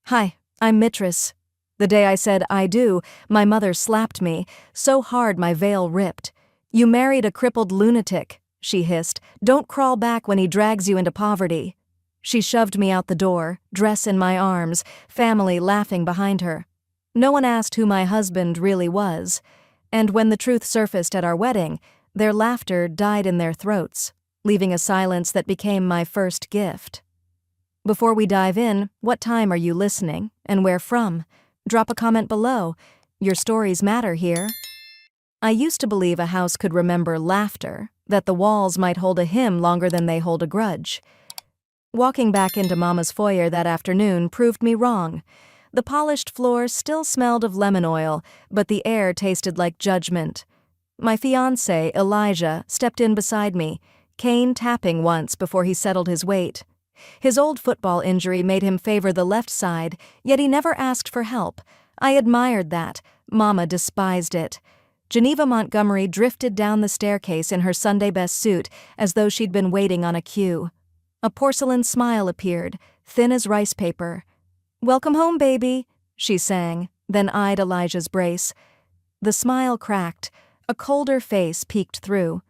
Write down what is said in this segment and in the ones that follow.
Hi, I'm Mistress. The day I said I do, my mother slapped me, so hard my veil ripped. You married a crippled lunatic, she hissed. Don't crawl back when he drags you into poverty. She shoved me out the door, dress in my arms, family laughing behind her. No one asked who my husband really was, and when the truth surfaced at our wedding, their laughter died in their throats, leaving a silence that became my first gift. Before we dive in, what time are you listening, and where from? Drop a comment below. Your stories matter here. I used to believe a house could remember laughter, that the walls might hold a hymn longer than they hold a grudge. Walking back into Mama's foyer that afternoon proved me wrong. The polished floor still smelled of lemon oil, but the air tasted like judgment. My fiancé, Elijah, stepped in beside me, cane tapping once before he settled his weight. His old football injury made him favor the left side, yet he never asked for help. I admired that. Mama despised it. Geneva Montgomery drifted down the staircase in her Sunday best suit as though she'd been waiting on a cue. A porcelain smile appeared, thin as rice paper. "Welcome home, baby," she sang, then eyed Elijah's brace. The smile cracked. A colder face peeked through.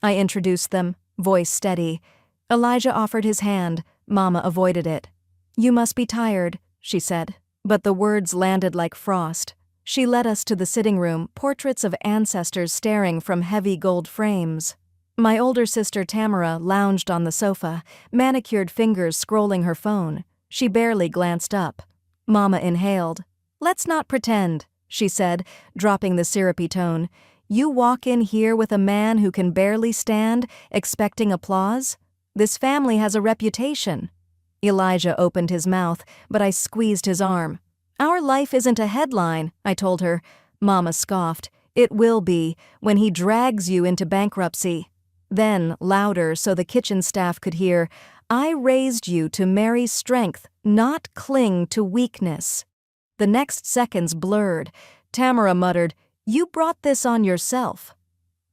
I introduced them, voice steady. Elijah offered his hand. Mama avoided it. "You must be tired," she said, but the words landed like frost. She led us to the sitting room, portraits of ancestors staring from heavy gold frames. My older sister Tamara lounged on the sofa, manicured fingers scrolling her phone. She barely glanced up. Mama inhaled. "Let's not pretend," she said, dropping the syrupy tone. "You walk in here with a man who can barely stand, expecting applause? This family has a reputation." Elijah opened his mouth, but I squeezed his arm. "Our life isn't a headline," I told her. Mama scoffed. "It will be, when he drags you into bankruptcy." Then, louder so the kitchen staff could hear, "I raised you to marry strength, not cling to weakness." The next seconds blurred. Tamara muttered, "You brought this on yourself."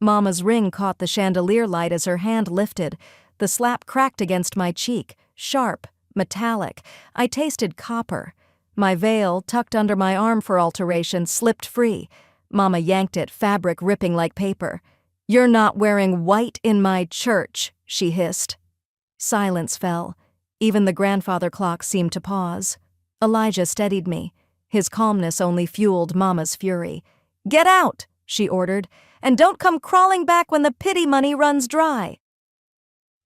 Mama's ring caught the chandelier light as her hand lifted. The slap cracked against my cheek, sharp, metallic. I tasted copper. My veil, tucked under my arm for alteration, slipped free. Mama yanked it, fabric ripping like paper. "You're not wearing white in my church," she hissed. Silence fell. Even the grandfather clock seemed to pause. Elijah steadied me. His calmness only fueled Mama's fury. "Get out," she ordered, "and don't come crawling back when the pity money runs dry."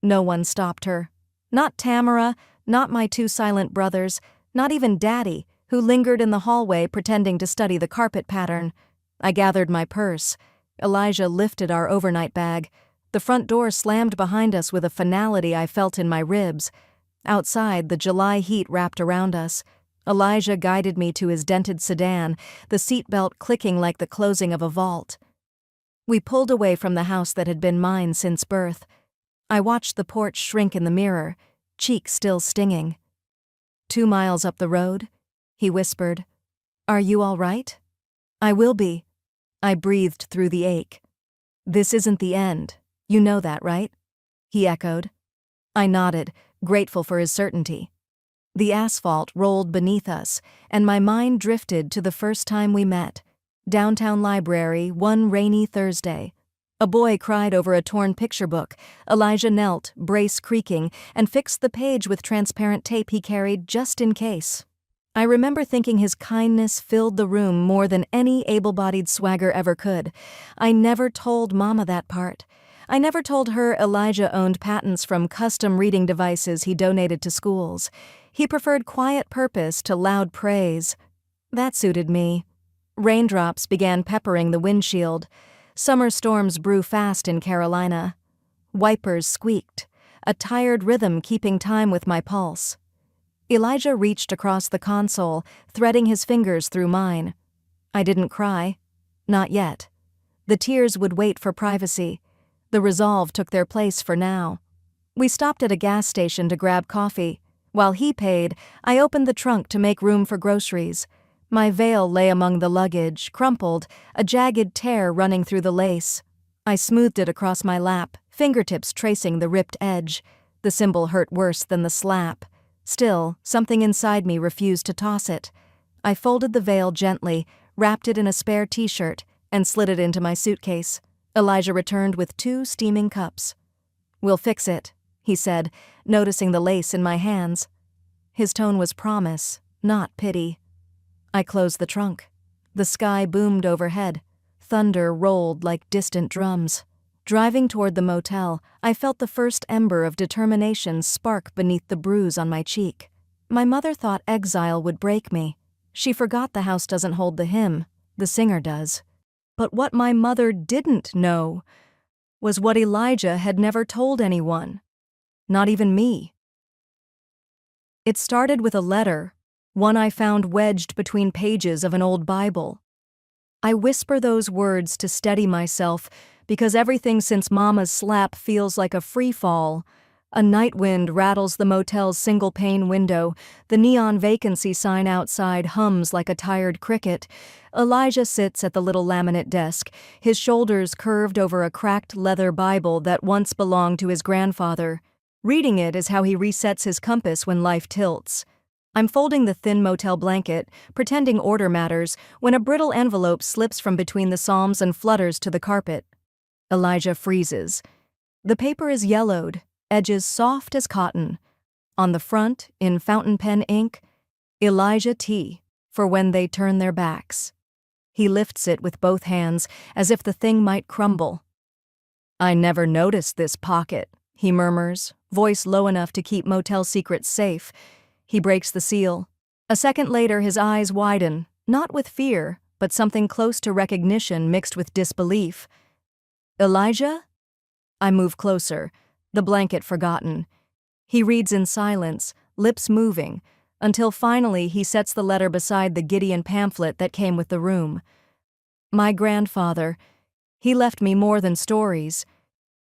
No one stopped her. Not Tamara, not my two silent brothers, not even Daddy, who lingered in the hallway pretending to study the carpet pattern. I gathered my purse. Elijah lifted our overnight bag. The front door slammed behind us with a finality I felt in my ribs. Outside, the July heat wrapped around us. Elijah guided me to his dented sedan, the seatbelt clicking like the closing of a vault. We pulled away from the house that had been mine since birth. I watched the porch shrink in the mirror, cheek still stinging. 2 miles up the road, he whispered, "Are you all right?" "I will be." I breathed through the ache. "This isn't the end. You know that, right?" he echoed. I nodded, grateful for his certainty. The asphalt rolled beneath us, and my mind drifted to the first time we met. Downtown library, one rainy Thursday. A boy cried over a torn picture book. Elijah knelt, brace creaking, and fixed the page with transparent tape he carried just in case. I remember thinking his kindness filled the room more than any able-bodied swagger ever could. I never told Mama that part. I never told her Elijah owned patents from custom reading devices he donated to schools. He preferred quiet purpose to loud praise. That suited me. Raindrops began peppering the windshield. Summer storms brew fast in Carolina. Wipers squeaked, a tired rhythm keeping time with my pulse. Elijah reached across the console, threading his fingers through mine. I didn't cry. Not yet. The tears would wait for privacy. The resolve took their place for now. We stopped at a gas station to grab coffee. While he paid, I opened the trunk to make room for groceries. My veil lay among the luggage, crumpled, a jagged tear running through the lace. I smoothed it across my lap, fingertips tracing the ripped edge. The symbol hurt worse than the slap. Still, something inside me refused to toss it. I folded the veil gently, wrapped it in a spare t-shirt, and slid it into my suitcase. Elijah returned with 2 steaming cups. "We'll fix it," he said, noticing the lace in my hands. His tone was promise, not pity. I closed the trunk. The sky boomed overhead. Thunder rolled like distant drums. Driving toward the motel, I felt the first ember of determination spark beneath the bruise on my cheek. My mother thought exile would break me. She forgot the house doesn't hold the hymn, the singer does. But what my mother didn't know was what Elijah had never told anyone, not even me. It started with a letter, one I found wedged between pages of an old Bible. I whisper those words to steady myself because everything since Mama's slap feels like a free fall. A night wind rattles the motel's single-pane window. The neon vacancy sign outside hums like a tired cricket. Elijah sits at the little laminate desk, his shoulders curved over a cracked leather Bible that once belonged to his grandfather. Reading it is how he resets his compass when life tilts. I'm folding the thin motel blanket, pretending order matters, when a brittle envelope slips from between the psalms and flutters to the carpet. Elijah freezes. The paper is yellowed, edges soft as cotton. On the front, in fountain pen ink, Elijah T., for when they turn their backs. He lifts it with both hands, as if the thing might crumble. "I never noticed this pocket," he murmurs, voice low enough to keep motel secrets safe. He breaks the seal. A second later, his eyes widen, not with fear, but something close to recognition mixed with disbelief. "Elijah?" I move closer, the blanket forgotten. He reads in silence, lips moving, until finally he sets the letter beside the Gideon pamphlet that came with the room. "My grandfather. He left me more than stories."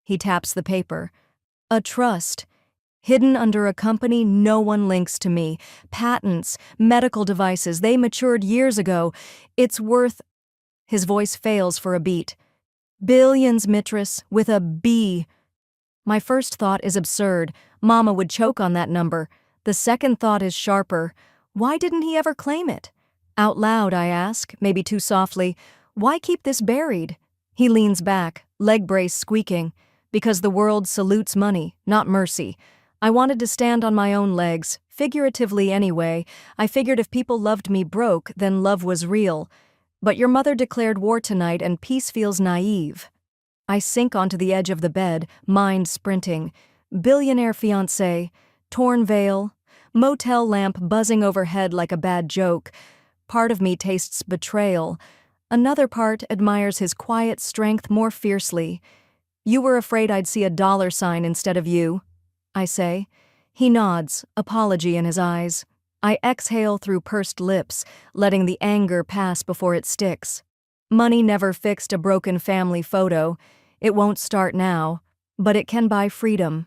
He taps the paper. "A trust. Hidden under a company no one links to me. Patents, medical devices, they matured years ago. It's worth—" His voice fails for a beat. "Billions, Mistress, with a B." My first thought is absurd. Mama would choke on that number. The second thought is sharper. Why didn't he ever claim it? Out loud, I ask, maybe too softly, "Why keep this buried?" He leans back, leg brace squeaking. "Because the world salutes money, not mercy." I wanted to stand on my own legs, figuratively anyway. I figured if people loved me broke, then love was real. But your mother declared war tonight and peace feels naive. I sink onto the edge of the bed, mind sprinting. Billionaire fiancé, torn veil, motel lamp buzzing overhead like a bad joke. Part of me tastes betrayal. Another part admires his quiet strength more fiercely. "You were afraid I'd see a dollar sign instead of you," I say. He nods, apology in his eyes. I exhale through pursed lips, letting the anger pass before it sticks. Money never fixed a broken family photo. It won't start now, but it can buy freedom.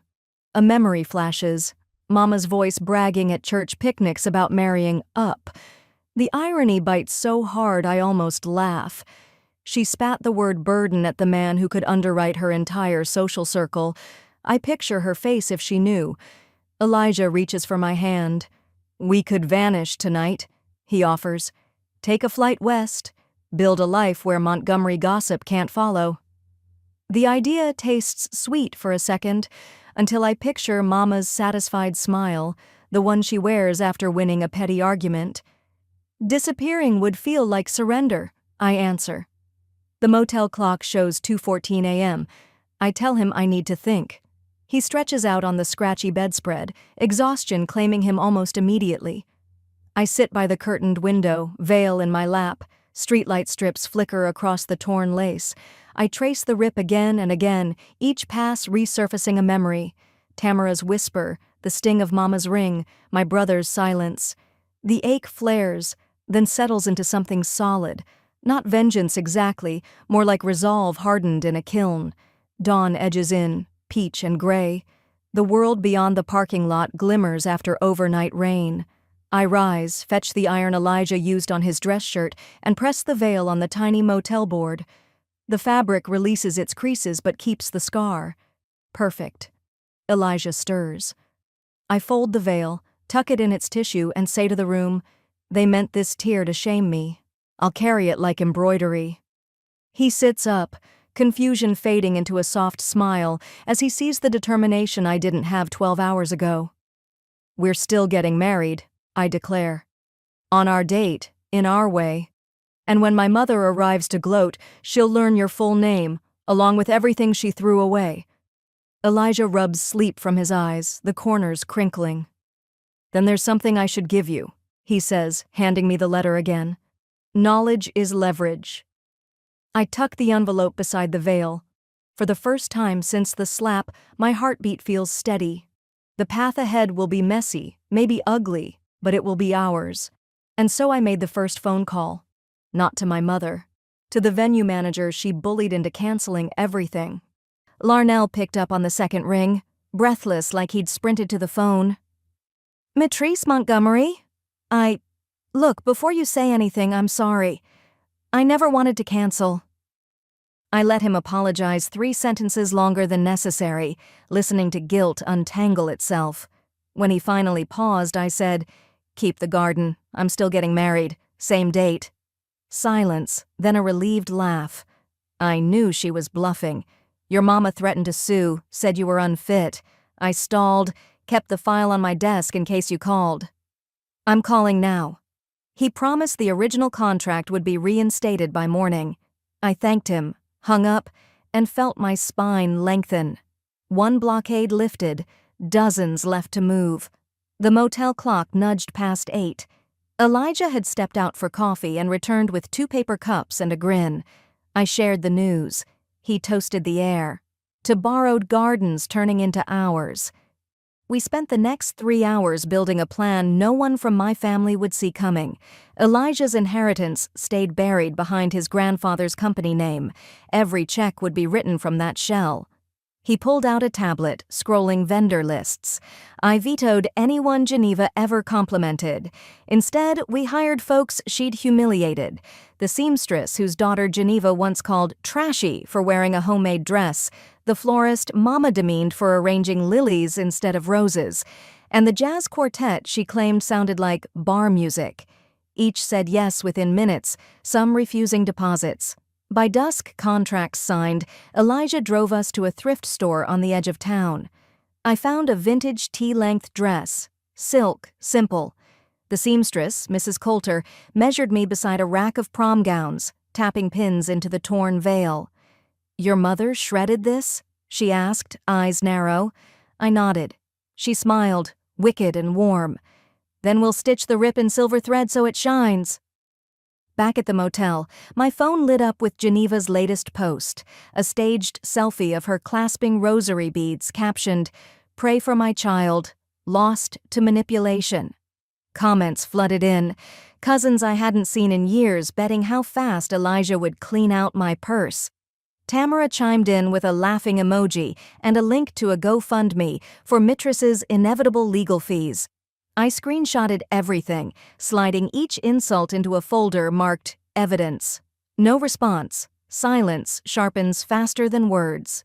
A memory flashes, Mama's voice bragging at church picnics about marrying up. The irony bites so hard I almost laugh. She spat the word burden at the man who could underwrite her entire social circle. I picture her face if she knew. Elijah reaches for my hand. "We could vanish tonight," he offers. "Take a flight west. Build a life where Montgomery gossip can't follow." The idea tastes sweet for a second, until I picture Mama's satisfied smile, the one she wears after winning a petty argument. "Disappearing would feel like surrender," I answer. The motel clock shows 2:14 a.m. I tell him I need to think. He stretches out on the scratchy bedspread, exhaustion claiming him almost immediately. I sit by the curtained window, veil in my lap. Streetlight strips flicker across the torn lace. I trace the rip again and again, each pass resurfacing a memory. Tamara's whisper, the sting of Mama's ring, my brother's silence. The ache flares, then settles into something solid. Not vengeance exactly, more like resolve hardened in a kiln. Dawn edges in, peach and gray. The world beyond the parking lot glimmers after overnight rain. I rise, fetch the iron Elijah used on his dress shirt, and press the veil on the tiny motel board. The fabric releases its creases but keeps the scar. Perfect. Elijah stirs. I fold the veil, tuck it in its tissue, and say to the room, "They meant this tear to shame me. I'll carry it like embroidery." He sits up, confusion fading into a soft smile as he sees the determination I didn't have 12 hours ago. "We're still getting married," I declare. "On our date, in our way. And when my mother arrives to gloat, she'll learn your full name, along with everything she threw away." Elijah rubs sleep from his eyes, the corners crinkling. "Then there's something I should give you," he says, handing me the letter again. "Knowledge is leverage." I tuck the envelope beside the veil. For the first time since the slap, my heartbeat feels steady. The path ahead will be messy, maybe ugly, but it will be ours. And so I made the first phone call. Not to my mother. To the venue manager she bullied into canceling everything. Larnell picked up on the second ring, breathless like he'd sprinted to the phone. "Mitrice Montgomery? Look, before you say anything, I'm sorry. I never wanted to cancel." I let him apologize 3 sentences longer than necessary, listening to guilt untangle itself. When he finally paused, I said, "Keep the garden. I'm still getting married. Same date." Silence, then a relieved laugh. I knew she was bluffing. "Your mama threatened to sue, said you were unfit." I stalled, kept the file on my desk in case you called. "I'm calling now." He promised the original contract would be reinstated by morning. I thanked him, hung up, and felt my spine lengthen. One blockade lifted, dozens left to move. The motel clock nudged past 8. Elijah had stepped out for coffee and returned with 2 paper cups and a grin. I shared the news. He toasted the air. To borrowed gardens turning into ours. We spent the next 3 hours building a plan no one from my family would see coming. Elijah's inheritance stayed buried behind his grandfather's company name. Every check would be written from that shell. He pulled out a tablet, scrolling vendor lists. I vetoed anyone Geneva ever complimented. Instead, we hired folks she'd humiliated. The seamstress whose daughter Geneva once called trashy for wearing a homemade dress, the florist Mama demeaned for arranging lilies instead of roses, and the jazz quartet she claimed sounded like bar music. Each said yes within minutes, some refusing deposits. By dusk, contracts signed, Elijah drove us to a thrift store on the edge of town. I found a vintage tea-length dress. Silk, simple. The seamstress, Mrs. Coulter, measured me beside a rack of prom gowns, tapping pins into the torn veil. "Your mother shredded this?" she asked, eyes narrow. I nodded. She smiled, wicked and warm. "Then we'll stitch the rip in silver thread so it shines." Back at the motel, my phone lit up with Geneva's latest post, a staged selfie of her clasping rosary beads captioned, "Pray for my child, lost to manipulation." Comments flooded in, cousins I hadn't seen in years betting how fast Elijah would clean out my purse. Tamara chimed in with a laughing emoji and a link to a GoFundMe for Mitrice's inevitable legal fees. I screenshotted everything, sliding each insult into a folder marked evidence. No response. Silence sharpens faster than words.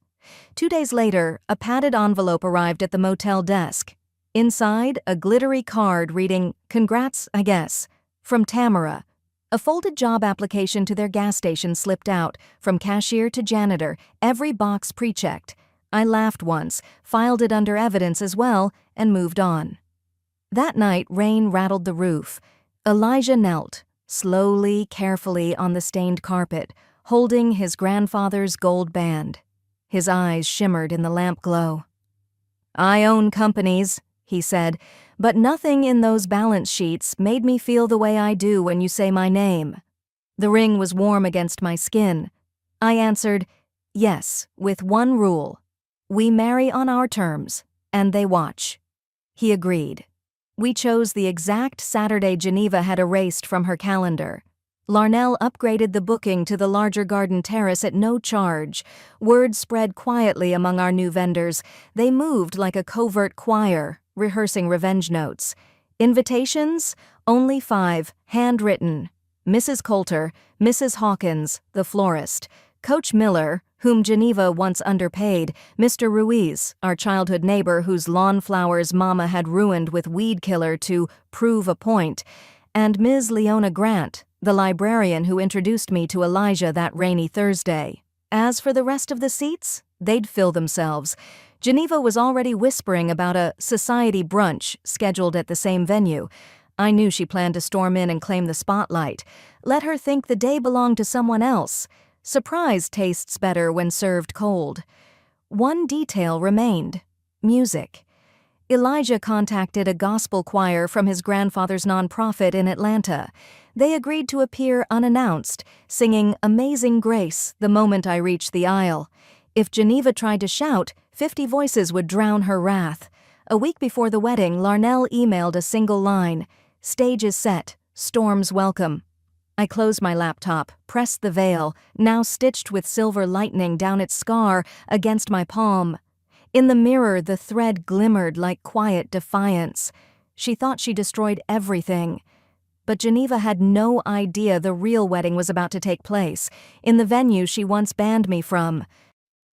2 days later, a padded envelope arrived at the motel desk. Inside, a glittery card reading, "Congrats, I guess," from Tamara. A folded job application to their gas station slipped out, from cashier to janitor, every box pre-checked. I laughed once, filed it under evidence as well, and moved on. That night, rain rattled the roof. Elijah knelt, slowly, carefully on the stained carpet, holding his grandfather's gold band. His eyes shimmered in the lamp glow. "I own companies," he said, "but nothing in those balance sheets made me feel the way I do when you say my name." The ring was warm against my skin. I answered, "Yes, with one rule. We marry on our terms, and they watch." He agreed. We chose the exact Saturday Geneva had erased from her calendar. Larnell upgraded the booking to the larger garden terrace at no charge. Word spread quietly among our new vendors. They moved like a covert choir, rehearsing revenge notes. Invitations? Only 5, handwritten. Mrs. Coulter, Mrs. Hawkins, the florist. Coach Miller, whom Geneva once underpaid, Mr. Ruiz, our childhood neighbor whose lawn flowers Mama had ruined with weed killer to prove a point, and Ms. Leona Grant, the librarian who introduced me to Elijah that rainy Thursday. As for the rest of the seats, they'd fill themselves. Geneva was already whispering about a society brunch scheduled at the same venue. I knew she planned to storm in and claim the spotlight. Let her think the day belonged to someone else. Surprise tastes better when served cold. One detail remained: music. Elijah contacted a gospel choir from his grandfather's nonprofit in Atlanta. They agreed to appear unannounced, singing Amazing Grace the moment I reached the aisle. If Geneva tried to shout, 50 voices would drown her wrath. A week before the wedding, Larnell emailed a single line: "Stage is set. Storms welcome." I closed my laptop, pressed the veil, now stitched with silver lightning down its scar, against my palm. In the mirror, the thread glimmered like quiet defiance. She thought she destroyed everything. But Geneva had no idea the real wedding was about to take place, in the venue she once banned me from.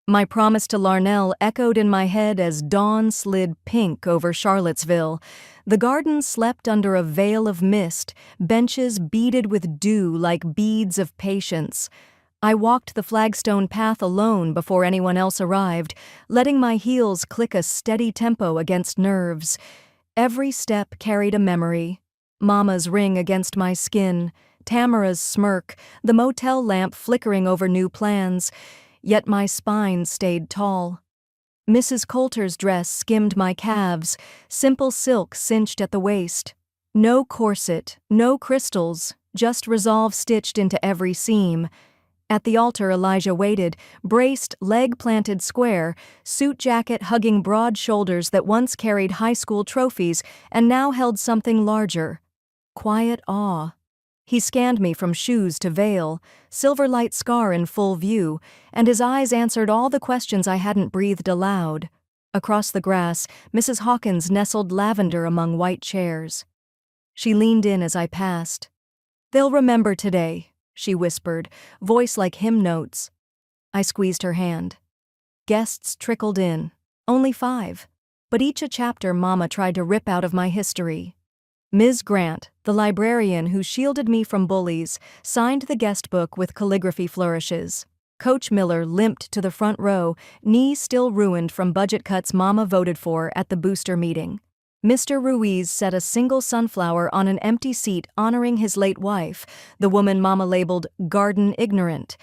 My promise to Larnell echoed in my head as dawn slid pink over Charlottesville. The garden slept under a veil of mist, benches beaded with dew like beads of patience. I walked the flagstone path alone before anyone else arrived, letting my heels click a steady tempo against nerves. Every step carried a memory. Mama's ring against my skin, Tamara's smirk, the motel lamp flickering over new plans. Yet my spine stayed tall. Mrs. Coulter's dress skimmed my calves, simple silk cinched at the waist. No corset, no crystals, just resolve stitched into every seam. At the altar, Elijah waited, braced, leg planted square, suit jacket hugging broad shoulders that once carried high school trophies and now held something larger. Quiet awe. He scanned me from shoes to veil, silver light scar in full view, and his eyes answered all the questions I hadn't breathed aloud. Across the grass, Mrs. Hawkins nestled lavender among white chairs. She leaned in as I passed. "They'll remember today," she whispered, voice like hymn notes. I squeezed her hand. Guests trickled in, only 5, but each a chapter Mama tried to rip out of my history. Ms. Grant, the librarian who shielded me from bullies, signed the guest book with calligraphy flourishes. Coach Miller limped to the front row, knee still ruined from budget cuts Mama voted for at the booster meeting. Mr. Ruiz set a single sunflower on an empty seat honoring his late wife, the woman Mama labeled garden ignorant.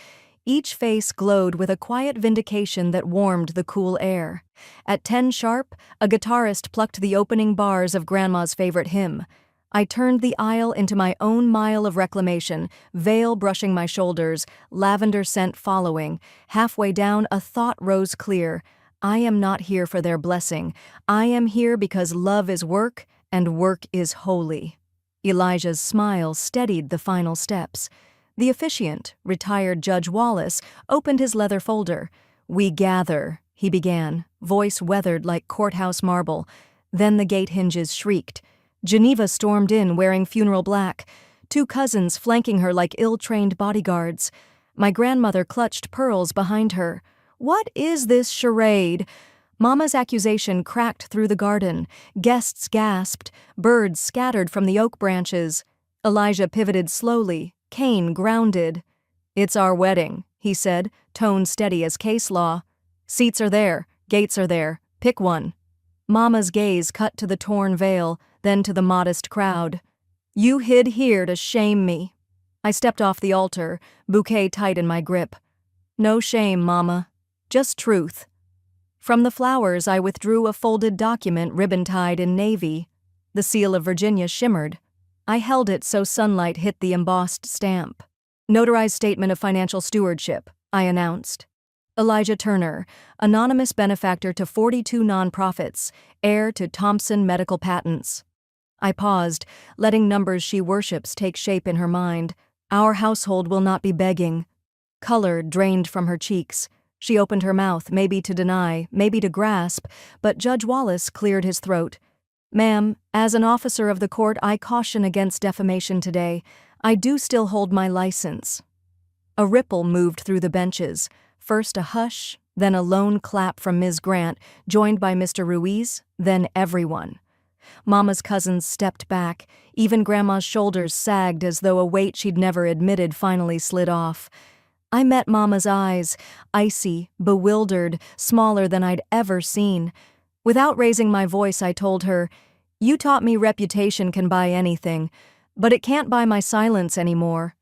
Each face glowed with a quiet vindication that warmed the cool air. At 10 sharp, a guitarist plucked the opening bars of Grandma's favorite hymn. I turned the aisle into my own mile of reclamation, veil brushing my shoulders, lavender scent following. Halfway down, a thought rose clear. I am not here for their blessing. I am here because love is work, and work is holy. Elijah's smile steadied the final steps. The officiant, retired Judge Wallace, opened his leather folder. "We gather," he began, voice weathered like courthouse marble. Then the gate hinges shrieked. Geneva stormed in wearing funeral black, 2 cousins flanking her like ill-trained bodyguards. My grandmother clutched pearls behind her. "What is this charade?" Mama's accusation cracked through the garden. Guests gasped. Birds scattered from the oak branches. Elijah pivoted slowly, cane grounded. "It's our wedding," he said, tone steady as case law. "Seats are there, gates are there, pick one." Mama's gaze cut to the torn veil, then to the modest crowd. "You hid here to shame me." I stepped off the altar, bouquet tight in my grip. "No shame, Mama, just truth." From the flowers I withdrew a folded document ribbon-tied in navy. The seal of Virginia shimmered. I held it so sunlight hit the embossed stamp. "Notarized statement of financial stewardship," I announced. Elijah Turner, anonymous benefactor to 42 nonprofits, heir to Thompson Medical Patents. I paused, letting numbers she worships take shape in her mind. "Our household will not be begging." Color drained from her cheeks. She opened her mouth, maybe to deny, maybe to grasp, but Judge Wallace cleared his throat. "Ma'am, as an officer of the court, I caution against defamation today. I do still hold my license." A ripple moved through the benches, first a hush, then a lone clap from Ms. Grant, joined by Mr. Ruiz, then everyone. Mama's cousins stepped back, even Grandma's shoulders sagged as though a weight she'd never admitted finally slid off. I met Mama's eyes, icy, bewildered, smaller than I'd ever seen. Without raising my voice, I told her, "You taught me reputation can buy anything, but it can't buy my silence anymore."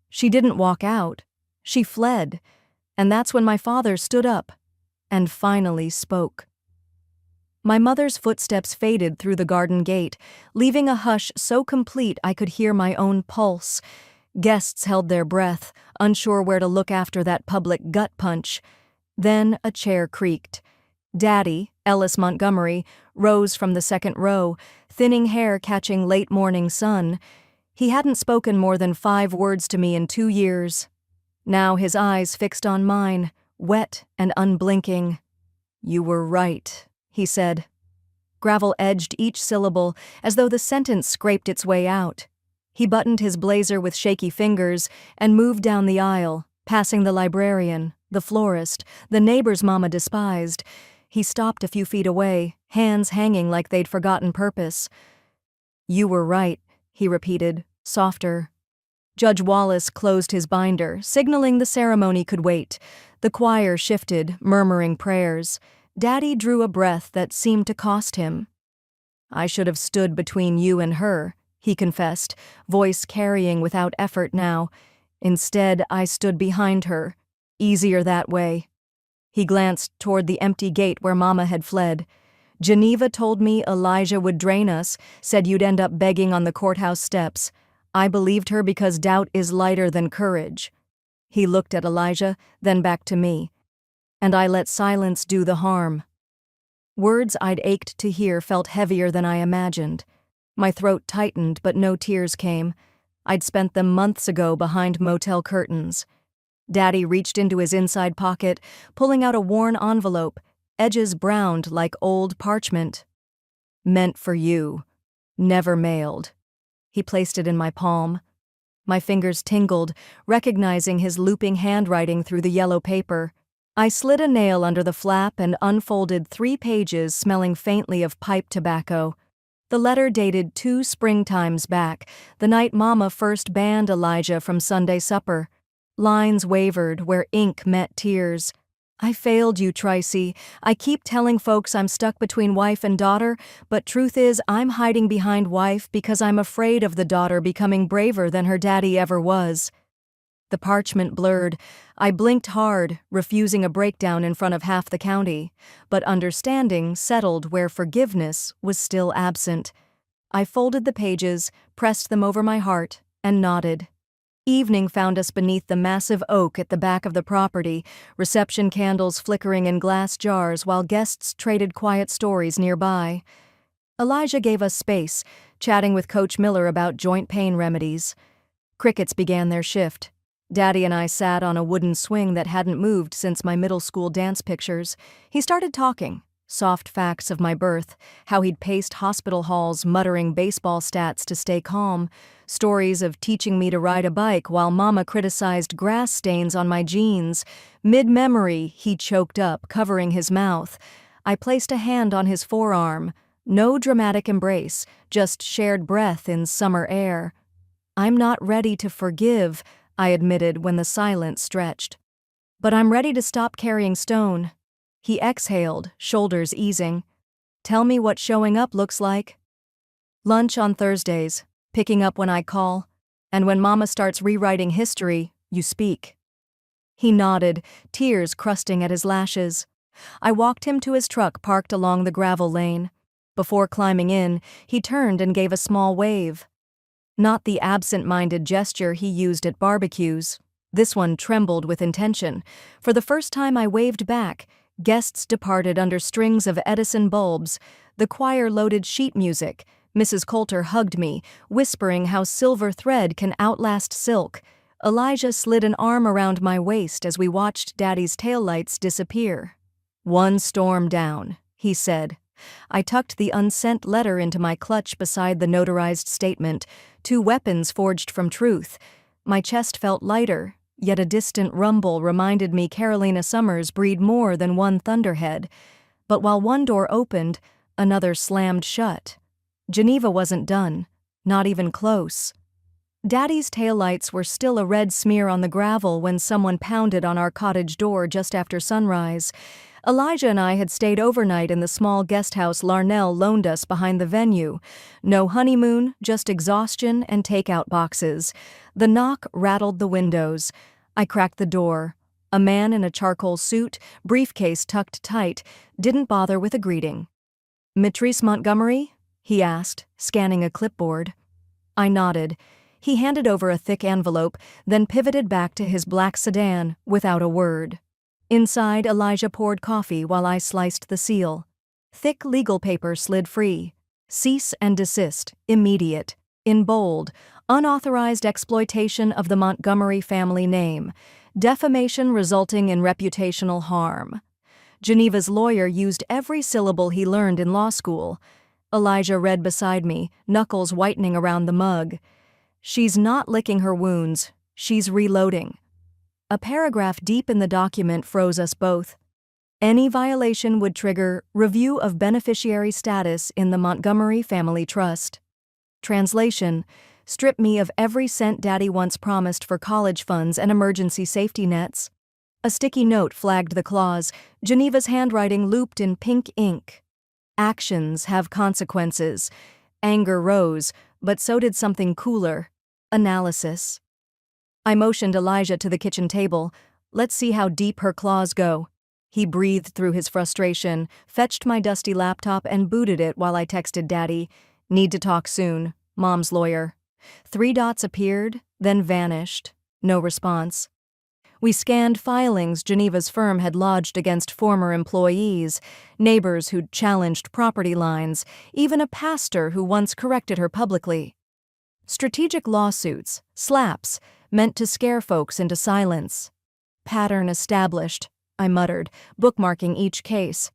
She didn't walk out. She fled. And that's when my father stood up and finally spoke. My mother's footsteps faded through the garden gate, leaving a hush so complete I could hear my own pulse. Guests held their breath, unsure where to look after that public gut punch. Then a chair creaked. Daddy, Ellis Montgomery, rose from the second row, thinning hair catching late morning sun. He hadn't spoken more than 5 words to me in 2 years. Now his eyes fixed on mine, wet and unblinking. "You were right," he said. Gravel edged each syllable as though the sentence scraped its way out. He buttoned his blazer with shaky fingers and moved down the aisle, passing the librarian, the florist, the neighbor's mama despised. He stopped a few feet away, hands hanging like they'd forgotten purpose. "You were right," he repeated, softer. Judge Wallace closed his binder, signaling the ceremony could wait. The choir shifted, murmuring prayers. Daddy drew a breath that seemed to cost him. "I should have stood between you and her," he confessed, voice carrying without effort now. "Instead, I stood behind her. Easier that way." He glanced toward the empty gate where Mama had fled. "Geneva told me Elijah would drain us, said you'd end up begging on the courthouse steps. I believed her because doubt is lighter than courage." He looked at Elijah, then back to me. "And I let silence do the harm." Words I'd ached to hear felt heavier than I imagined. My throat tightened, but no tears came. I'd spent them months ago behind motel curtains. Daddy reached into his inside pocket, pulling out a worn envelope, edges browned like old parchment. "Meant for you. Never mailed." He placed it in my palm. My fingers tingled, recognizing his looping handwriting through the yellow paper. I slid a nail under the flap and unfolded 3 pages smelling faintly of pipe tobacco. The letter dated 2 springtimes back, the night Mama first banned Elijah from Sunday supper. Lines wavered where ink met tears. "I failed you, Tracy. I keep telling folks I'm stuck between wife and daughter, but truth is I'm hiding behind wife because I'm afraid of the daughter becoming braver than her daddy ever was." The parchment blurred. I blinked hard, refusing a breakdown in front of half the county, but understanding settled where forgiveness was still absent. I folded the pages, pressed them over my heart, and nodded. Evening found us beneath the massive oak at the back of the property, reception candles flickering in glass jars while guests traded quiet stories nearby. Elijah gave us space, chatting with Coach Miller about joint pain remedies. Crickets began their shift. Daddy and I sat on a wooden swing that hadn't moved since my middle school dance pictures. He started talking. Soft facts of my birth, how he'd paced hospital halls muttering baseball stats to stay calm, stories of teaching me to ride a bike while Mama criticized grass stains on my jeans. Mid-memory, he choked up, covering his mouth. I placed a hand on his forearm. No dramatic embrace, just shared breath in summer air. "I'm not ready to forgive," I admitted when the silence stretched. "But I'm ready to stop carrying stone." He exhaled, shoulders easing. "Tell me what showing up looks like." "Lunch on Thursdays, picking up when I call, and when Mama starts rewriting history, you speak." He nodded, tears crusting at his lashes. I walked him to his truck parked along the gravel lane. Before climbing in, he turned and gave a small wave. Not the absent-minded gesture he used at barbecues. This one trembled with intention. For the first time I waved back. Guests departed under strings of Edison bulbs. The choir loaded sheet music. Mrs. Coulter hugged me, whispering how silver thread can outlast silk. Elijah slid an arm around my waist as we watched Daddy's taillights disappear. "One storm down," he said. I tucked the unsent letter into my clutch beside the notarized statement, 2 weapons forged from truth. My chest felt lighter, yet a distant rumble reminded me Carolina summers breed more than one thunderhead. But while one door opened, another slammed shut. Geneva wasn't done, not even close. Daddy's taillights were still a red smear on the gravel when someone pounded on our cottage door just after sunrise. Elijah and I had stayed overnight in the small guest house Larnell loaned us behind the venue. No honeymoon, just exhaustion and takeout boxes. The knock rattled the windows. I cracked the door. A man in a charcoal suit, briefcase tucked tight, didn't bother with a greeting. "Mitrice Montgomery?" he asked, scanning a clipboard. I nodded. He handed over a thick envelope, then pivoted back to his black sedan without a word. Inside, Elijah poured coffee while I sliced the seal. Thick legal paper slid free. Cease and desist, immediate. In bold, unauthorized exploitation of the Montgomery family name. Defamation resulting in reputational harm. Geneva's lawyer used every syllable he learned in law school. Elijah read beside me, knuckles whitening around the mug. "She's not licking her wounds. She's reloading." A paragraph deep in the document froze us both. Any violation would trigger review of beneficiary status in the Montgomery Family Trust. Translation: strip me of every cent Daddy once promised for college funds and emergency safety nets. A sticky note flagged the clause, Geneva's handwriting looped in pink ink. Actions have consequences. Anger rose, but so did something cooler: analysis. I motioned Elijah to the kitchen table. "Let's see how deep her claws go." He breathed through his frustration, fetched my dusty laptop and booted it while I texted Daddy. "Need to talk soon. Mom's lawyer." 3 dots appeared, then vanished. No response. We scanned filings Geneva's firm had lodged against former employees, neighbors who'd challenged property lines, even a pastor who once corrected her publicly. Strategic lawsuits, slaps, meant to scare folks into silence. "Pattern established," I muttered, bookmarking each case.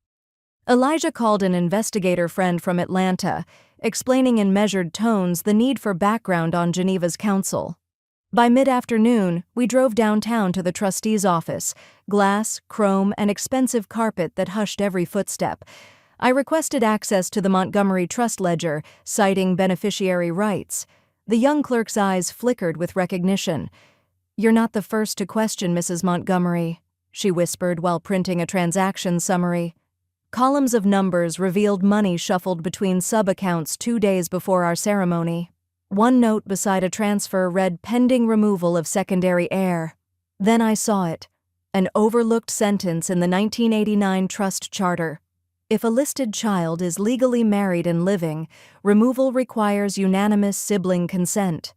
Elijah called an investigator friend from Atlanta, explaining in measured tones the need for background on Geneva's counsel. By mid-afternoon, we drove downtown to the trustee's office, glass, chrome, and expensive carpet that hushed every footstep. I requested access to the Montgomery Trust ledger, citing beneficiary rights. The young clerk's eyes flickered with recognition. "You're not the first to question Mrs. Montgomery," she whispered while printing a transaction summary. Columns of numbers revealed money shuffled between sub-accounts 2 days before our ceremony. One note beside a transfer read pending removal of secondary heir. Then I saw it, an overlooked sentence in the 1989 trust charter. If a listed child is legally married and living, removal requires unanimous sibling consent.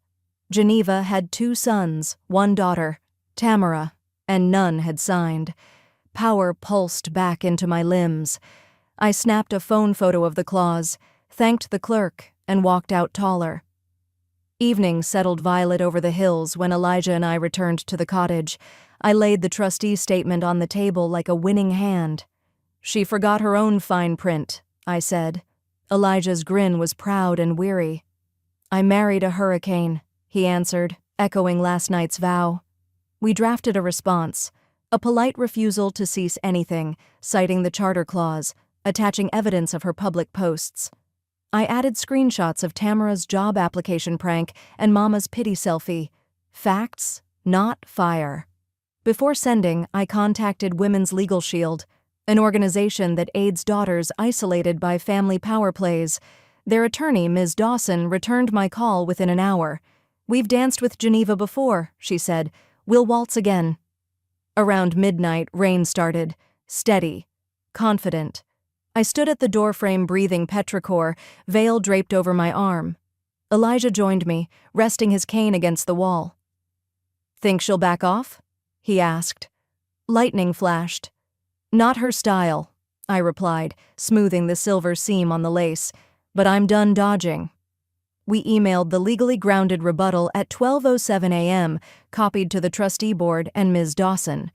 Geneva had 2 sons, 1 daughter, Tamara, and none had signed. Power pulsed back into my limbs. I snapped a phone photo of the clause, thanked the clerk, and walked out taller. Evening settled violet over the hills when Elijah and I returned to the cottage. I laid the trustee's statement on the table like a winning hand. "She forgot her own fine print," I said. Elijah's grin was proud and weary. "I married a hurricane," he answered, echoing last night's vow. We drafted a response, a polite refusal to cease anything, citing the charter clause, attaching evidence of her public posts. I added screenshots of Tamara's job application prank and Mama's pity selfie. Facts, not fire. Before sending, I contacted Women's Legal Shield, an organization that aids daughters isolated by family power plays. Their attorney, Ms. Dawson, returned my call within an hour. "We've danced with Geneva before," she said. "We'll waltz again." Around midnight, rain started, steady, confident. I stood at the doorframe breathing petrichor, veil draped over my arm. Elijah joined me, resting his cane against the wall. "Think she'll back off?" he asked. Lightning flashed. "Not her style," I replied, smoothing the silver seam on the lace. "But I'm done dodging." We emailed the legally grounded rebuttal at 12:07 a.m., copied to the trustee board and Ms. Dawson.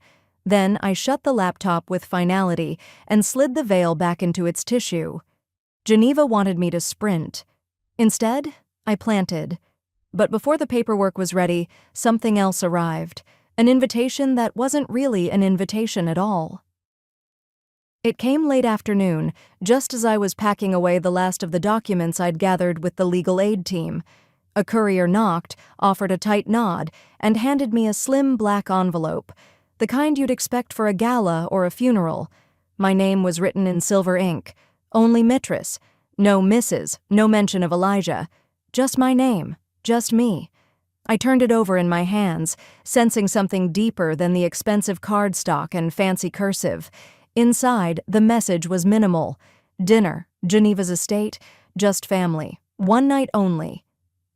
Then I shut the laptop with finality and slid the veil back into its tissue. Geneva wanted me to sprint. Instead, I planted. But before the paperwork was ready, something else arrived. An invitation that wasn't really an invitation at all. It came late afternoon, just as I was packing away the last of the documents I'd gathered with the legal aid team. A courier knocked, offered a tight nod, and handed me a slim black envelope, the kind you'd expect for a gala or a funeral. My name was written in silver ink. Only Mistress. No Mrs., no mention of Elijah. Just my name. Just me. I turned it over in my hands, sensing something deeper than the expensive cardstock and fancy cursive. Inside, the message was minimal. Dinner, Geneva's estate, just family. One night only.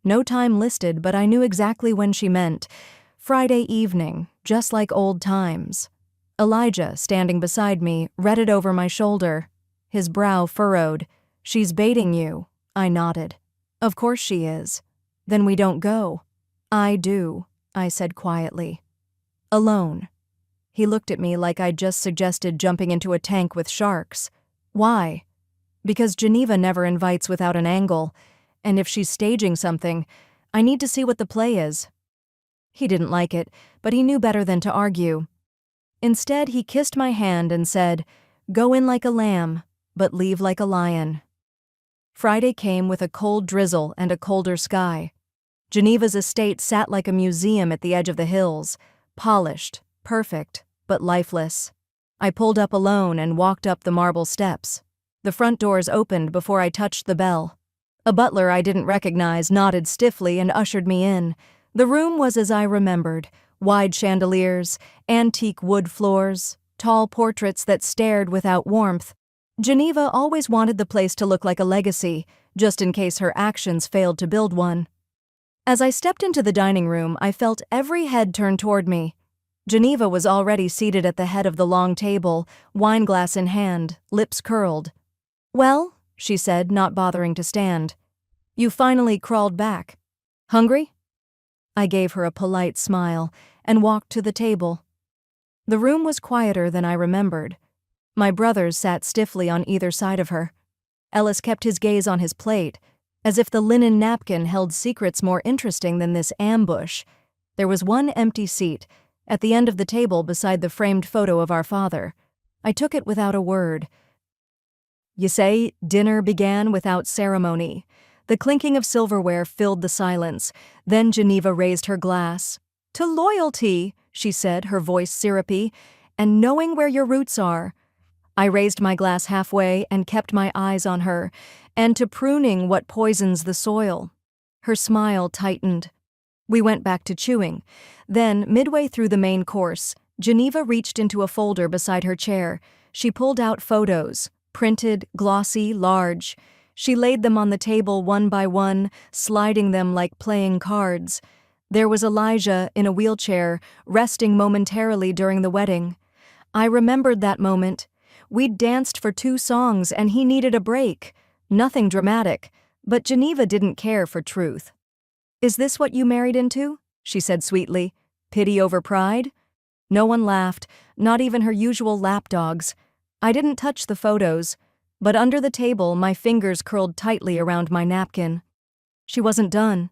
No time listed, but I knew exactly when she meant. Friday evening, just like old times. Elijah, standing beside me, read it over my shoulder. His brow furrowed. "She's baiting you." I nodded. "Of course she is." "Then we don't go." "I do," I said quietly. "Alone." He looked at me like I'd just suggested jumping into a tank with sharks. "Why?" "Because Geneva never invites without an angle, and if she's staging something, I need to see what the play is." He didn't like it, but he knew better than to argue. Instead, he kissed my hand and said, "Go in like a lamb, but leave like a lion." Friday came with a cold drizzle and a colder sky. Geneva's estate sat like a museum at the edge of the hills, polished, perfect, but lifeless. I pulled up alone and walked up the marble steps. The front doors opened before I touched the bell. A butler I didn't recognize nodded stiffly and ushered me in. The room was as I remembered: wide chandeliers, antique wood floors, tall portraits that stared without warmth. Geneva always wanted the place to look like a legacy, just in case her actions failed to build one. As I stepped into the dining room, I felt every head turn toward me. Geneva was already seated at the head of the long table, wineglass in hand, lips curled. "Well," she said, not bothering to stand. "You finally crawled back. Hungry?" I gave her a polite smile and walked to the table. The room was quieter than I remembered. My brothers sat stiffly on either side of her. Ellis kept his gaze on his plate, as if the linen napkin held secrets more interesting than this ambush. There was one empty seat, at the end of the table beside the framed photo of our father. I took it without a word. You say dinner began without ceremony. The clinking of silverware filled the silence. Then Geneva raised her glass. "To loyalty," she said, her voice syrupy, "and knowing where your roots are." I raised my glass halfway and kept my eyes on her, "and to pruning what poisons the soil." Her smile tightened. We went back to chewing. Then, midway through the main course, Geneva reached into a folder beside her chair. She pulled out photos, printed, glossy, large. She laid them on the table one by one, sliding them like playing cards. There was Elijah in a wheelchair, resting momentarily during the wedding. I remembered that moment. We'd danced for 2 songs and he needed a break. Nothing dramatic, but Geneva didn't care for truth. "Is this what you married into?" she said sweetly. "Pity over pride?" No one laughed, not even her usual lapdogs. I didn't touch the photos, but under the table my fingers curled tightly around my napkin. She wasn't done.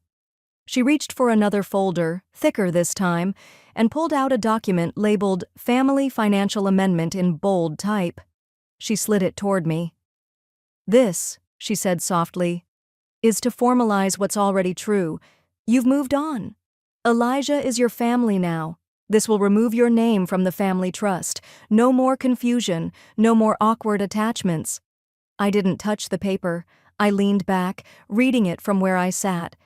She reached for another folder, thicker this time, and pulled out a document labeled Family Financial Amendment in bold type. She slid it toward me. "This," she said softly, "is to formalize what's already true. You've moved on. Elijah is your family now. This will remove your name from the family trust. No more confusion, no more awkward attachments." I didn't touch the paper. I leaned back, reading it from where I sat.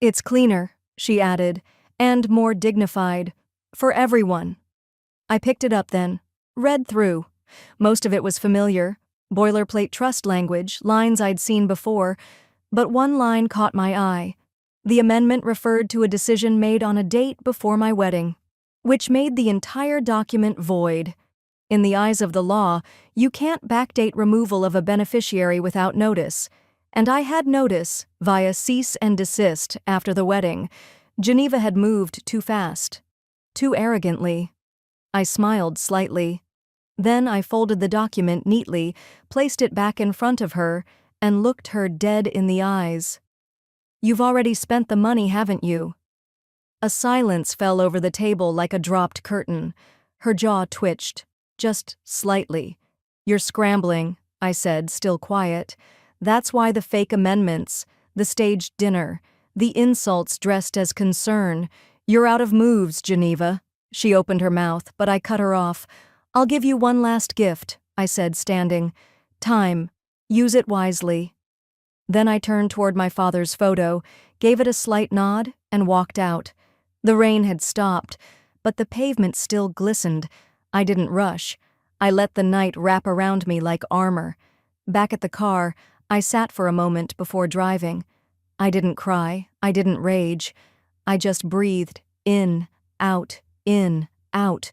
"It's cleaner," she added, "and more dignified. For everyone." I picked it up then, read through. Most of it was familiar, boilerplate trust language, lines I'd seen before, but one line caught my eye. The amendment referred to a decision made on a date before my wedding, which made the entire document void. In the eyes of the law, you can't backdate removal of a beneficiary without notice, and I had notice via cease and desist after the wedding. Geneva had moved too fast, too arrogantly. I smiled slightly. Then I folded the document neatly, placed it back in front of her, and looked her dead in the eyes. "You've already spent the money, haven't you?" A silence fell over the table like a dropped curtain. Her jaw twitched, just slightly. "You're scrambling," I said, still quiet. "That's why the fake amendments, the staged dinner, the insults dressed as concern. You're out of moves, Geneva." She opened her mouth, but I cut her off. "I'll give you one last gift," I said, standing. "Time. Use it wisely." Then I turned toward my father's photo, gave it a slight nod, and walked out. The rain had stopped, but the pavement still glistened. I didn't rush. I let the night wrap around me like armor. Back at the car, I sat for a moment before driving. I didn't cry, I didn't rage. I just breathed, in, out, in, out.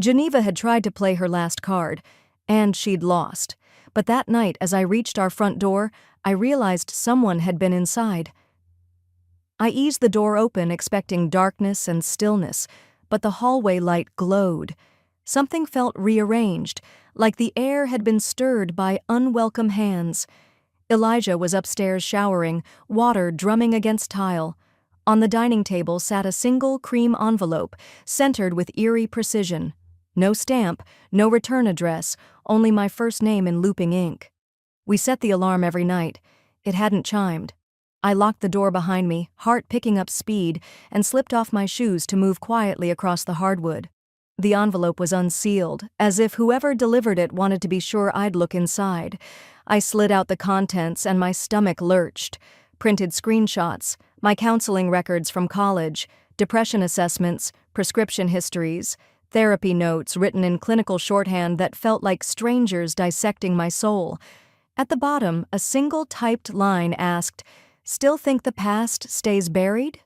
Geneva had tried to play her last card, and she'd lost. But that night, as I reached our front door, I realized someone had been inside. I eased the door open, expecting darkness and stillness, but the hallway light glowed. Something felt rearranged, like the air had been stirred by unwelcome hands. Elijah was upstairs showering, water drumming against tile. On the dining table sat a single cream envelope, centered with eerie precision. No stamp, no return address, only my first name in looping ink. We set the alarm every night. It hadn't chimed. I locked the door behind me, heart picking up speed, and slipped off my shoes to move quietly across the hardwood. The envelope was unsealed, as if whoever delivered it wanted to be sure I'd look inside. I slid out the contents and my stomach lurched. Printed screenshots, my counseling records from college, depression assessments, prescription histories, therapy notes written in clinical shorthand that felt like strangers dissecting my soul. At the bottom, a single typed line asked, "Still think the past stays buried?"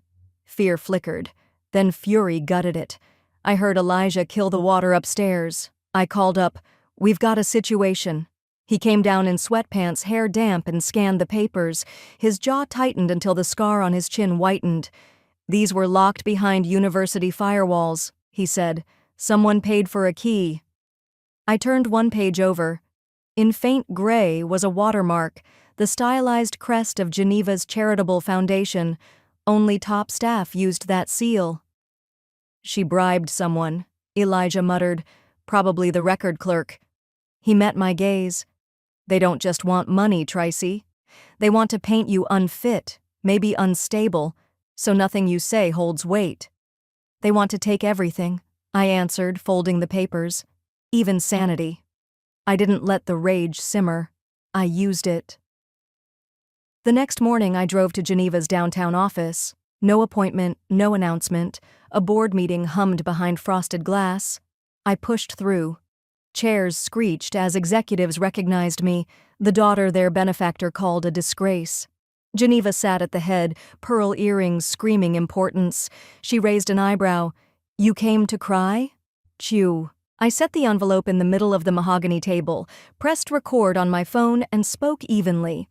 Fear flickered. Then fury gutted it. I heard Elijah kill the water upstairs. I called up, "We've got a situation." He came down in sweatpants, hair damp, and scanned the papers. His jaw tightened until the scar on his chin whitened. "These were locked behind university firewalls," he said. "Someone paid for a key." I turned one page over. In faint gray was a watermark, the stylized crest of Geneva's charitable foundation. Only top staff used that seal. "She bribed someone," Elijah muttered, "probably the record clerk." He met my gaze. "They don't just want money, Tracy. They want to paint you unfit, maybe unstable, so nothing you say holds weight." "They want to take everything," I answered, folding the papers. "Even sanity." I didn't let the rage simmer. I used it. The next morning I drove to Geneva's downtown office. No appointment, no announcement. A board meeting hummed behind frosted glass. I pushed through. Chairs screeched as executives recognized me, the daughter their benefactor called a disgrace. Geneva sat at the head, pearl earrings screaming importance. She raised an eyebrow. "You came to cry?" "Chew." I set the envelope in the middle of the mahogany table, pressed record on my phone, and spoke evenly.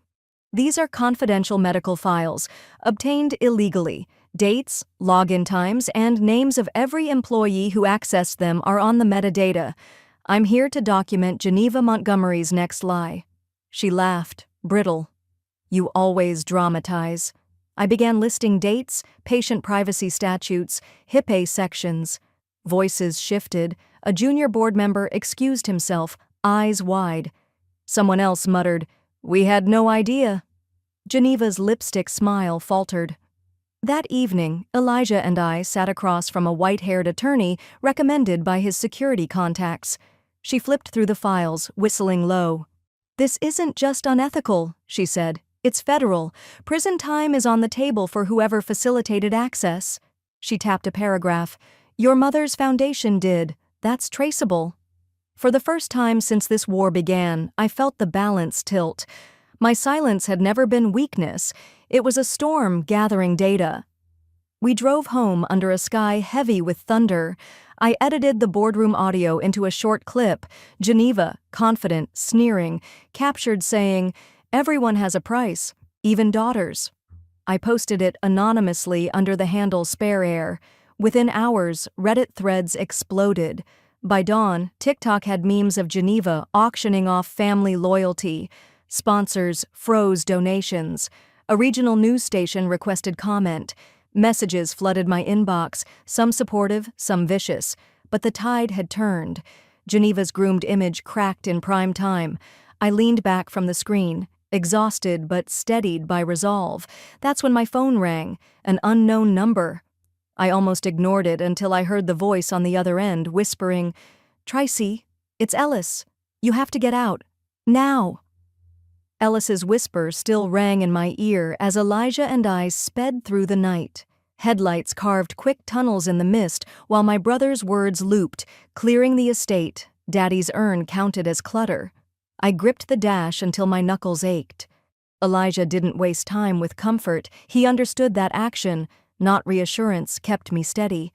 "These are confidential medical files, obtained illegally. Dates, login times, and names of every employee who accessed them are on the metadata. I'm here to document Geneva Montgomery's next lie." She laughed, brittle. "You always dramatize." I began listing dates, patient privacy statutes, HIPAA sections. Voices shifted. A junior board member excused himself, eyes wide. Someone else muttered, "We had no idea." Geneva's lipstick smile faltered. That evening, Elijah and I sat across from a white-haired attorney recommended by his security contacts. She flipped through the files, whistling low. "This isn't just unethical," she said. "It's federal. Prison time is on the table for whoever facilitated access." She tapped a paragraph. "Your mother's foundation did. That's traceable." For the first time since this war began, I felt the balance tilt. My silence had never been weakness. It was a storm gathering data. We drove home under a sky heavy with thunder. I edited the boardroom audio into a short clip. Geneva, confident, sneering, captured saying, "Everyone has a price, even daughters." I posted it anonymously under the handle Spare Air. Within hours, Reddit threads exploded. By dawn, TikTok had memes of Geneva auctioning off family loyalty. Sponsors froze donations. A regional news station requested comment. Messages flooded my inbox, some supportive, some vicious. But the tide had turned. Geneva's groomed image cracked in prime time. I leaned back from the screen, exhausted but steadied by resolve. That's when my phone rang, an unknown number. I almost ignored it until I heard the voice on the other end whispering, "Tracy, it's Ellis. You have to get out. Now." Ellis's whisper still rang in my ear as Elijah and I sped through the night. Headlights carved quick tunnels in the mist while my brother's words looped, clearing the estate. Daddy's urn counted as clutter. I gripped the dash until my knuckles ached. Elijah didn't waste time with comfort. He understood that action, not reassurance, kept me steady.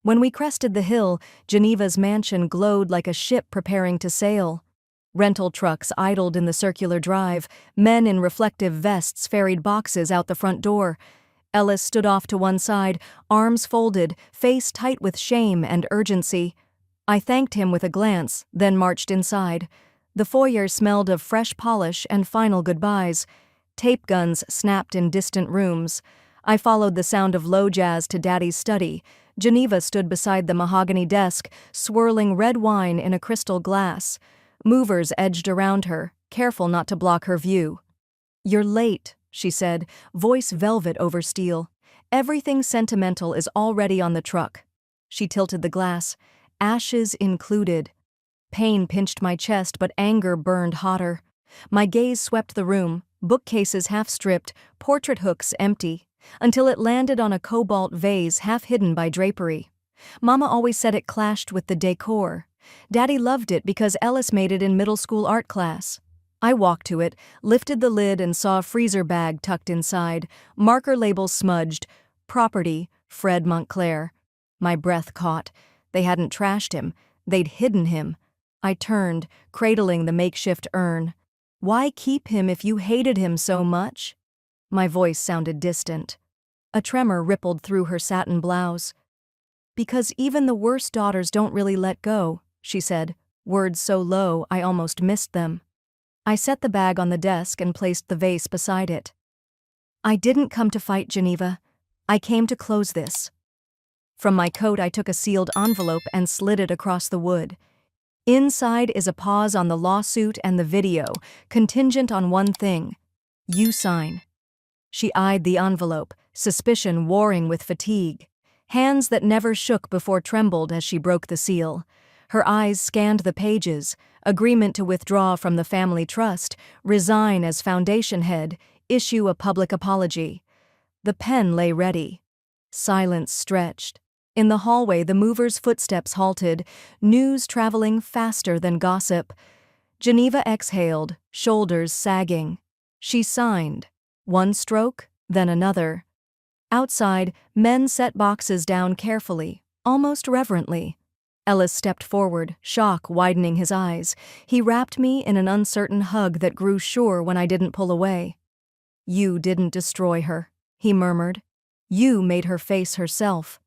When we crested the hill, Geneva's mansion glowed like a ship preparing to sail. Rental trucks idled in the circular drive. Men in reflective vests ferried boxes out the front door. Ellis stood off to one side, arms folded, face tight with shame and urgency. I thanked him with a glance, then marched inside. The foyer smelled of fresh polish and final goodbyes. Tape guns snapped in distant rooms. I followed the sound of low jazz to Daddy's study. Geneva stood beside the mahogany desk, swirling red wine in a crystal glass. Movers edged around her, careful not to block her view. "You're late," she said, voice velvet over steel. "Everything sentimental is already on the truck." She tilted the glass. Ashes included. Pain pinched my chest, but anger burned hotter. My gaze swept the room, bookcases half-stripped, portrait hooks empty, until it landed on a cobalt vase half-hidden by drapery. Mama always said it clashed with the decor. Daddy loved it because Ellis made it in middle school art class. I walked to it, lifted the lid and saw a freezer bag tucked inside, marker labels smudged, "Property, Fred Montclair." My breath caught. They hadn't trashed him. They'd hidden him. I turned, cradling the makeshift urn. "Why keep him if you hated him so much?" My voice sounded distant. A tremor rippled through her satin blouse. "Because even the worst daughters don't really let go," she said, words so low I almost missed them. I set the bag on the desk and placed the vase beside it. "I didn't come to fight, Geneva. I came to close this." From my coat I took a sealed envelope and slid it across the wood. Inside is a pause on the lawsuit and the video, contingent on one thing. You sign. She eyed the envelope, suspicion warring with fatigue. Hands that never shook before trembled as she broke the seal. Her eyes scanned the pages, agreement to withdraw from the family trust, resign as foundation head, issue a public apology. The pen lay ready. Silence stretched. In the hallway, the movers' footsteps halted, news traveling faster than gossip. Geneva exhaled, shoulders sagging. She signed. One stroke, then another. Outside, men set boxes down carefully, almost reverently. Ellis stepped forward, shock widening his eyes. He wrapped me in an uncertain hug that grew sure when I didn't pull away. "You didn't destroy her," he murmured. "You made her face herself."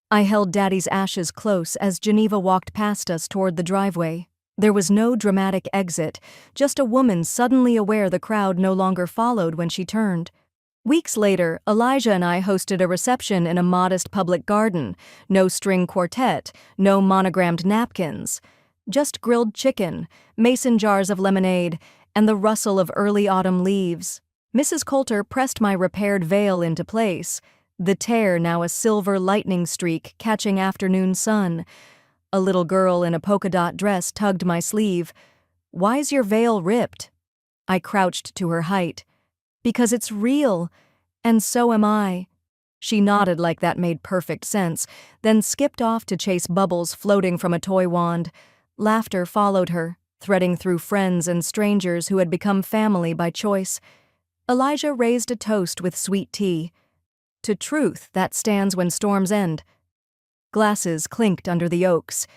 I held Daddy's ashes close as Geneva walked past us toward the driveway. There was no dramatic exit, just a woman suddenly aware the crowd no longer followed when she turned. Weeks later, Elijah and I hosted a reception in a modest public garden. No string quartet, no monogrammed napkins. Just grilled chicken, mason jars of lemonade, and the rustle of early autumn leaves. Mrs. Coulter pressed my repaired veil into place, the tear now a silver lightning streak catching afternoon sun. A little girl in a polka dot dress tugged my sleeve. "Why's your veil ripped?" I crouched to her height. "Because it's real, and so am I." She nodded like that made perfect sense, then skipped off to chase bubbles floating from a toy wand. Laughter followed her, threading through friends and strangers who had become family by choice. Elijah raised a toast with sweet tea. "To truth that stands when storms end." Glasses clinked under the oaks.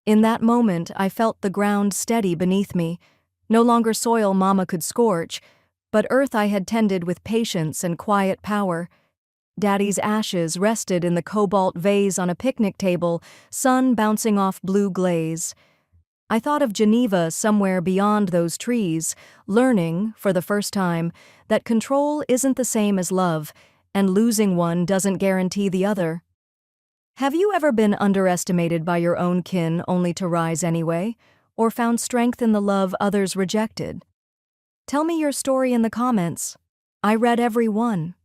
In that moment, I felt the ground steady beneath me. No longer soil Mama could scorch, but earth I had tended with patience and quiet power. Daddy's ashes rested in the cobalt vase on a picnic table, sun bouncing off blue glaze. I thought of Geneva somewhere beyond those trees, learning, for the first time, that control isn't the same as love, and losing one doesn't guarantee the other. Have you ever been underestimated by your own kin only to rise anyway, or found strength in the love others rejected? Tell me your story in the comments. I read every one.